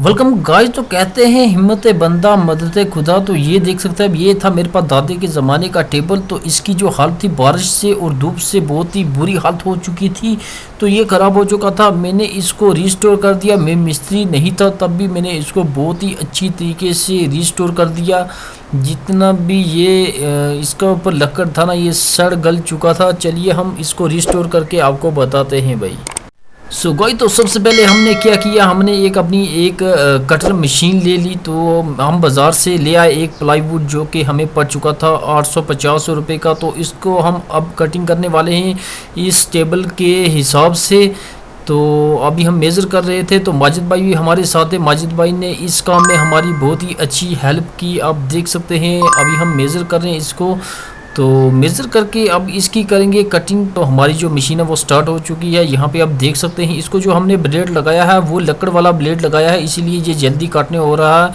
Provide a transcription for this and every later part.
Welcome guys. तो कहते हैं हिम्मत बंदा मदद खुदा। तो ये देख सकते हैं, अब ये था मेरे पास दादी के ज़माने का टेबल। तो इसकी जो हालत थी बारिश से और धूप से बहुत ही बुरी हालत हो चुकी थी। तो ये ख़राब हो चुका था। मैंने इसको रिस्टोर कर दिया। मैं मिस्त्री नहीं था तब भी मैंने इसको बहुत ही अच्छी तरीके से रिस्टोर कर दिया। जितना भी ये इसका ऊपर लकड़ था ना, ये सड़ गल चुका था। चलिए हम इसको रिस्टोर करके आपको बताते हैं भाई। सो गाइस, तो सबसे पहले हमने क्या किया, हमने अपनी एक कटर मशीन ले ली। तो हम बाज़ार से ले आए एक प्लाईवुड जो कि हमें पड़ चुका था 850 रुपये का। तो इसको हम अब कटिंग करने वाले हैं इस टेबल के हिसाब से। तो अभी हम मेज़र कर रहे थे, तो माजिद भाई भी हमारे साथ है। माजिद भाई ने इस काम में हमारी बहुत ही अच्छी हेल्प की, आप देख सकते हैं। अभी हम मेज़र कर रहे हैं इसको, तो मेज़र करके अब इसकी करेंगे कटिंग। तो हमारी जो मशीन है वो स्टार्ट हो चुकी है। यहाँ पे आप देख सकते हैं, इसको जो हमने ब्लेड लगाया है वो लकड़ वाला ब्लेड लगाया है, इसीलिए ये जल्दी काटने हो रहा है।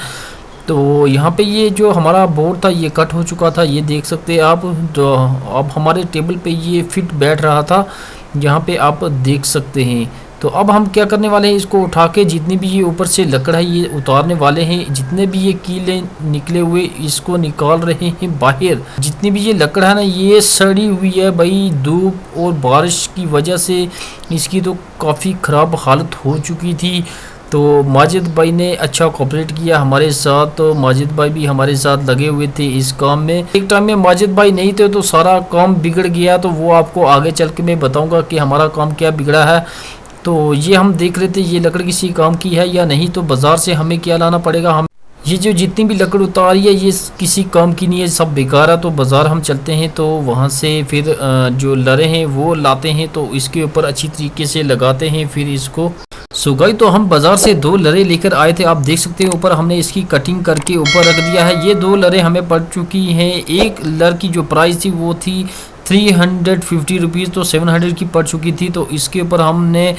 तो यहाँ पे ये जो हमारा बोर्ड था ये कट हो चुका था, ये देख सकते हैं आप। तो अब हमारे टेबल पे ये फिट बैठ रहा था, यहाँ पे आप देख सकते हैं। तो अब हम क्या करने वाले हैं, इसको उठा के जितनी भी ये ऊपर से लकड़ है ये उतारने वाले हैं। जितने भी ये कीले निकले हुए इसको निकाल रहे हैं बाहर। जितनी भी ये लकड़ है ना, ये सड़ी हुई है भाई, धूप और बारिश की वजह से इसकी तो काफ़ी ख़राब हालत हो चुकी थी। तो माजिद भाई ने अच्छा कोऑपरेट किया हमारे साथ। तो माजिद भाई भी हमारे साथ लगे हुए थे इस काम में। एक टाइम में माजिद भाई नहीं थे तो सारा काम बिगड़ गया। तो वो आपको आगे चल के मैं बताऊँगा कि हमारा काम क्या बिगड़ा है। तो ये हम देख रहे थे ये लकड़ किसी काम की है या नहीं। तो बाज़ार से हमें क्या लाना पड़ेगा, हम ये जो जितनी भी लकड़ उतारी है ये किसी काम की नहीं है, सब बेकार है। तो बाज़ार हम चलते हैं, तो वहाँ से फिर जो लरे हैं वो लाते हैं। तो इसके ऊपर अच्छी तरीके से लगाते हैं फिर इसको। सो गाइस, तो हम बाज़ार से 2 लरे लेकर आए थे, आप देख सकते हैं। ऊपर हमने इसकी कटिंग करके ऊपर रख दिया है। ये 2 लरे हमें पड़ चुकी हैं। एक लर की जो प्राइस थी वो थी 350 रुपीज़, तो 700 की पड़ चुकी थी। तो इसके ऊपर हमने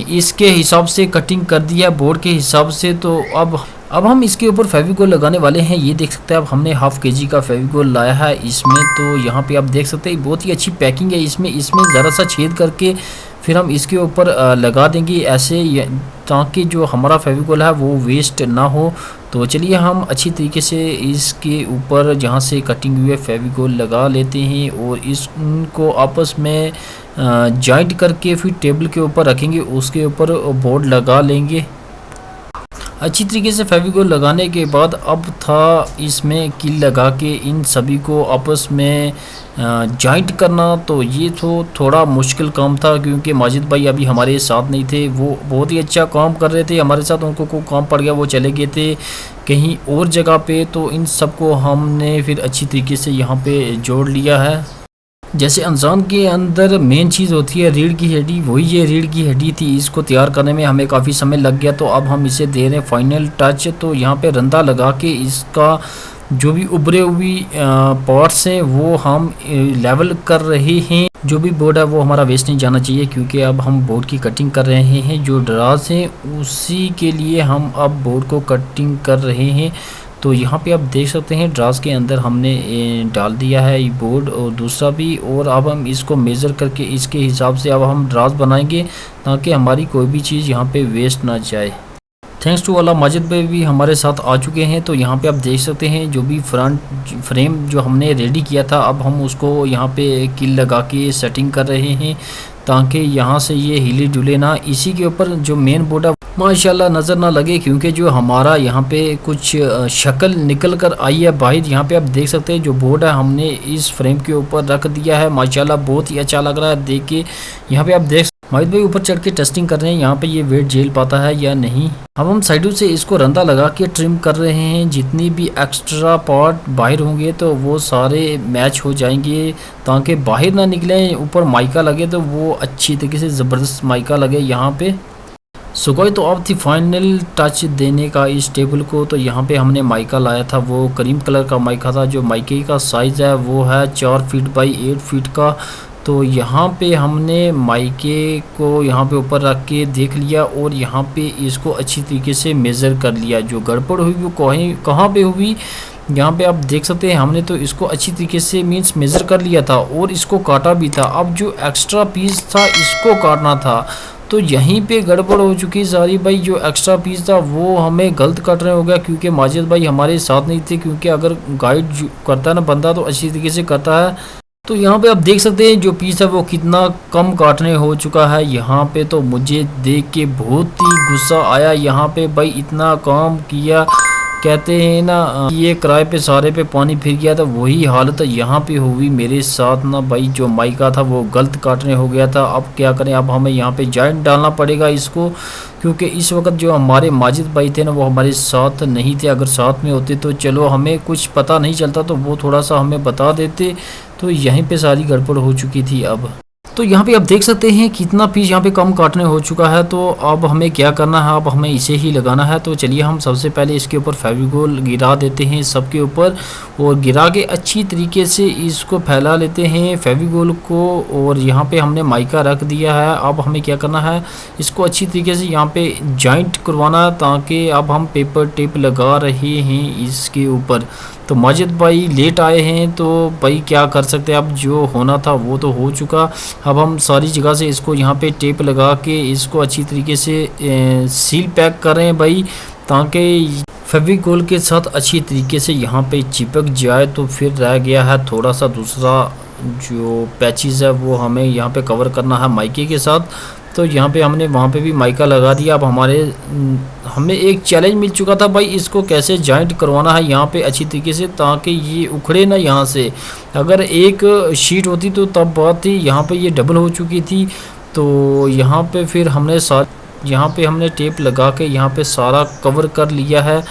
इसके हिसाब से कटिंग कर दिया बोर्ड के हिसाब से। तो अब हम इसके ऊपर फेविकोल लगाने वाले हैं। ये देख सकते हैं, अब हमने हाफ केजी का फेविकोल लाया है इसमें। तो यहाँ पे आप देख सकते हैं बहुत ही अच्छी पैकिंग है इसमें ज़रा सा छेद करके फिर हम इसके ऊपर लगा देंगे ऐसे, ताकि जो हमारा फेविकोल है वो वेस्ट ना हो। तो चलिए हम अच्छी तरीके से इसके ऊपर जहाँ से कटिंग हुई है फेविकोल लगा लेते हैं और इसको आपस में जॉइंट करके फिर टेबल के ऊपर रखेंगे, उसके ऊपर बोर्ड लगा लेंगे अच्छी तरीके से। फेविकोल लगाने के बाद अब था इसमें कील लगा के इन सभी को आपस में जॉइंट करना। तो ये तो थोड़ा मुश्किल काम था, क्योंकि माजिद भाई अभी हमारे साथ नहीं थे। वो बहुत ही अच्छा काम कर रहे थे हमारे साथ, उनको को काम पड़ गया, वो चले गए थे कहीं और जगह पे। तो इन सबको हमने फिर अच्छी तरीके से यहाँ पे जोड़ लिया है। जैसे इंसान के अंदर मेन चीज़ होती है रीढ़ की हड्डी, वही ये रीढ़ की हड्डी थी। इसको तैयार करने में हमें काफ़ी समय लग गया। तो अब हम इसे दे रहे हैं फाइनल टच। तो यहाँ पे रंदा लगा के इसका जो भी उभरे हुई पार्ट्स हैं वो हम लेवल कर रहे हैं। जो भी बोर्ड है वो हमारा वेस्ट नहीं जाना चाहिए, क्योंकि अब हम बोर्ड की कटिंग कर रहे हैं। जो ड्राज हैं उसी के लिए हम अब बोर्ड को कटिंग कर रहे हैं। तो यहाँ पे आप देख सकते हैं ड्राज के अंदर हमने डाल दिया है ये बोर्ड और दूसरा भी। और अब हम इसको मेज़र करके इसके हिसाब से अब हम ड्राज बनाएंगे, ताकि हमारी कोई भी चीज़ यहाँ पे वेस्ट ना जाए। थैंक्स टू अल्लाह, माजिद भाई भी हमारे साथ आ चुके हैं। तो यहाँ पे आप देख सकते हैं जो भी फ्रंट फ्रेम जो हमने रेडी किया था, अब हम उसको यहाँ पे कील लगा के सेटिंग कर रहे हैं, ताकि यहाँ से ये हिले डुले ना। इसी के ऊपर जो मेन बोर्ड है माशाल्लाह नज़र ना लगे, क्योंकि जो हमारा यहाँ पे कुछ शक्ल निकल कर आई है बाहर। यहाँ पे आप देख सकते हैं जो बोर्ड है हमने इस फ्रेम के ऊपर रख दिया है। माशाल्लाह बहुत ही अच्छा लग रहा है देख के। यहाँ पे आप देख माहिद भाई ऊपर चढ़ के टेस्टिंग कर रहे हैं यहाँ पे ये वेट झेल पाता है या नहीं। अब हम साइडों से इसको रंदा लगा के ट्रिम कर रहे हैं। जितनी भी एक्स्ट्रा पार्ट बाहर होंगे तो वो सारे मैच हो जाएंगे, ताकि बाहर ना निकले। ऊपर माइका लगे तो वो अच्छी तरीके से ज़बरदस्त माइका लगे यहाँ पे। सो गाइस, तो अब थी फाइनल टच देने का इस टेबल को। तो यहाँ पे हमने माइका लाया था, वो क्रीम कलर का माइका था। जो माइके का साइज़ है वो है 4 फीट बाई 8 फीट का। तो यहाँ पे हमने माइके को यहाँ पे ऊपर रख के देख लिया और यहाँ पे इसको अच्छी तरीके से मेज़र कर लिया। जो गड़बड़ हुई वो कहाँ पे हुई, यहाँ पे आप देख सकते हैं। हमने तो इसको अच्छी तरीके से मीन्स मेज़र कर लिया था और इसको काटा भी था। अब जो एक्स्ट्रा पीस था इसको काटना था। तो यहीं पे गड़बड़ हो चुकी सारी भाई। जो एक्स्ट्रा पीस था वो हमें गलत कट रहे हो गया, क्योंकि माजिद भाई हमारे साथ नहीं थे। क्योंकि अगर गाइड करता है ना बंदा तो अच्छी तरीके से करता है। तो यहाँ पे आप देख सकते हैं जो पीस है वो कितना कम काटने हो चुका है। यहाँ पे तो मुझे देख के बहुत ही गुस्सा आया। यहाँ पे भाई इतना काम किया, कहते हैं ना ये किराए पे सारे पे पानी फिर गया था, वही हालत यहाँ पे हुई मेरे साथ ना भाई। जो माइका था वो गलत काटने हो गया था। अब क्या करें, अब हमें यहाँ पे जॉइंट डालना पड़ेगा इसको, क्योंकि इस वक्त जो हमारे माजिद भाई थे ना वो हमारे साथ नहीं थे। अगर साथ में होते तो चलो हमें कुछ पता नहीं चलता, तो वो थोड़ा सा हमें बता देते। तो यहीं पे सारी गड़बड़ हो चुकी थी। अब तो यहाँ पे आप देख सकते हैं कितना पीस यहाँ पे कम काटने हो चुका है। तो अब हमें क्या करना है, अब हमें इसे ही लगाना है। तो चलिए हम सबसे पहले इसके ऊपर फेविकोल गिरा देते हैं सबके ऊपर, और गिरा के अच्छी तरीके से इसको फैला लेते हैं फेविकोल को। और यहाँ पे हमने माइका रख दिया है। अब हमें क्या करना है, इसको अच्छी तरीके से यहाँ पे जॉइंट करवाना है, ताकि अब हम पेपर टेप लगा रहे हैं इसके ऊपर। तो माजिद भाई लेट आए हैं, तो भाई क्या कर सकते हैं, अब जो होना था वो तो हो चुका। अब हम सारी जगह से इसको यहाँ पे टेप लगा के इसको अच्छी तरीके से सील पैक कर रहे हैं भाई, ताकि फेविकोल के साथ अच्छी तरीके से यहाँ पे चिपक जाए। तो फिर रह गया है थोड़ा सा दूसरा जो पैचेस है वो हमें यहाँ पे कवर करना है माइके के साथ। तो यहाँ पे हमने वहाँ पे भी माइका लगा दिया। अब हमें एक चैलेंज मिल चुका था भाई, इसको कैसे जॉइंट करवाना है यहाँ पे अच्छी तरीके से, ताकि ये उखड़े ना यहाँ से। अगर एक शीट होती तो तब बात थी, यहाँ पे ये डबल हो चुकी थी। तो यहाँ पे फिर हमने टेप लगा के यहाँ पे सारा कवर कर लिया है।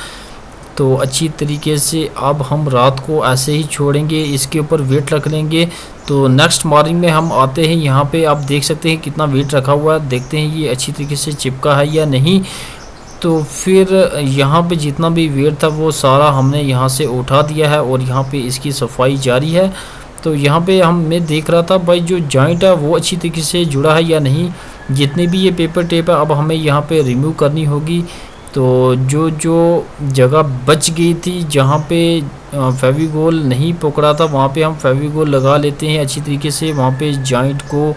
तो अच्छी तरीके से अब हम रात को ऐसे ही छोड़ेंगे, इसके ऊपर वेट रख लेंगे। तो नेक्स्ट मॉर्निंग में हम आते हैं, यहाँ पे आप देख सकते हैं कितना वेट रखा हुआ है, देखते हैं ये अच्छी तरीके से चिपका है या नहीं। तो फिर यहाँ पे जितना भी वेट था वो सारा हमने यहाँ से उठा दिया है, और यहाँ पे इसकी सफाई जारी है। तो यहाँ पे मैं देख रहा था भाई जो जॉइंट है वो अच्छी तरीके से जुड़ा है या नहीं। जितने भी ये पेपर टेप है अब हमें यहाँ पे रिमूव करनी होगी। तो जो जगह बच गई थी जहाँ पे फेविकोल नहीं पकड़ा था, वहाँ पे हम फेविकोल लगा लेते हैं अच्छी तरीके से। वहाँ पे जॉइंट को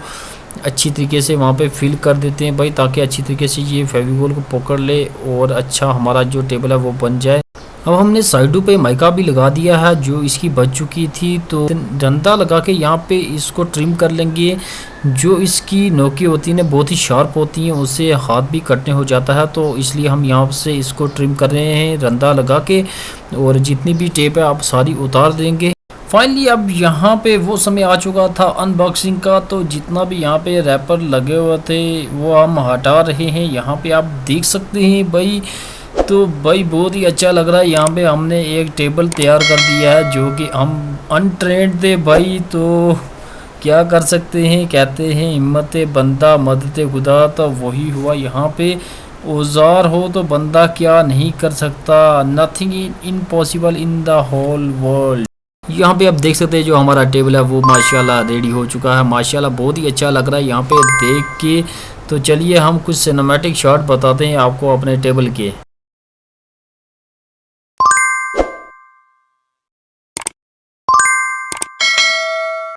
अच्छी तरीके से वहाँ पे फिल कर देते हैं भाई, ताकि अच्छी तरीके से ये फेविकोल को पकड़ ले और अच्छा हमारा जो टेबल है वो बन जाए। अब हमने साइडों पे माइका भी लगा दिया है जो इसकी बच चुकी थी। तो डंडा लगा के यहाँ पे इसको ट्रिम कर लेंगे। जो इसकी नोकी होती है ना बहुत ही शार्प होती हैं, उससे हाथ भी कटने हो जाता है। तो इसलिए हम यहाँ से इसको ट्रिम कर रहे हैं डंडा लगा के, और जितनी भी टेप है आप सारी उतार देंगे। फाइनली अब यहाँ पे वो समय आ चुका था अनबॉक्सिंग का। तो जितना भी यहाँ पे रैपर लगे हुए थे वो हम हटा रहे हैं। यहाँ पे आप देख सकते हैं भाई, तो भाई बहुत ही अच्छा लग रहा है। यहाँ पे हमने एक टेबल तैयार कर दिया है, जो कि हम अनट्रेंड थे भाई। तो क्या कर सकते हैं, कहते हैं हिम्मत बंदा मदद खुदा। तो वही हुआ, यहाँ पे औजार हो तो बंदा क्या नहीं कर सकता। Nothing impossible in the whole world. यहाँ पे आप देख सकते हैं जो हमारा टेबल है वो माशाल्लाह रेडी हो चुका है। माशाल्लाह बहुत ही अच्छा लग रहा है यहाँ पे देख के। तो चलिए हम कुछ सिनेमैटिक शॉट बताते हैं आपको अपने टेबल के।